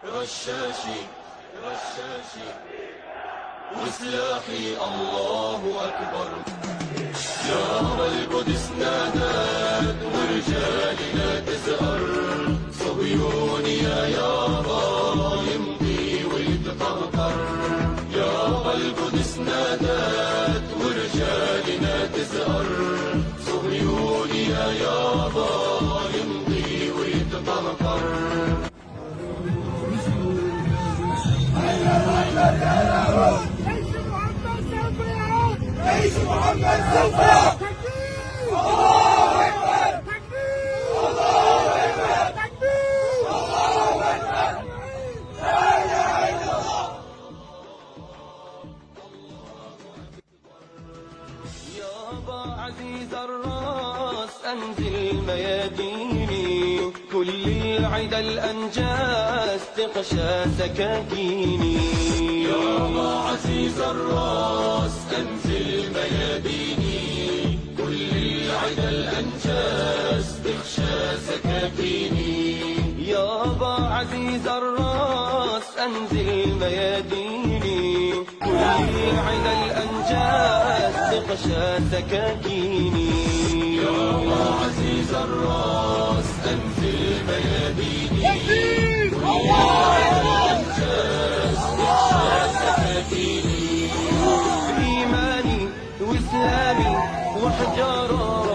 رشاشي رشاشي وسلاحي الله أكبر. يا القدس نادت ورجالنا تزهر، صهيوني يا يابا يمضي ويتطهر. يا القدس نادت ورجالنا تزهر، صهيوني يا يابا يمضي ويتطهر. جيش محمد سوف يعود. الله أكبر. الله أكبر. الله أكبر. لا إله إلا الله. يابا عزيز الراس أنزل مياديني، كل العدا الأنجاز تغشى سكاكيني. يابا عزيز الراس أنزل مياديني، كل العدا الأنجاز تغشى سكاكيني. يابا عزيز الراس أنزل مياديني، كل العدا الأنجاز تغشى سكاكيني. يابا عزيز الراس أنزل مياديني، كل العدا الأنجاز تغشى سكاكيني. إيماني وإسلامي وحجارة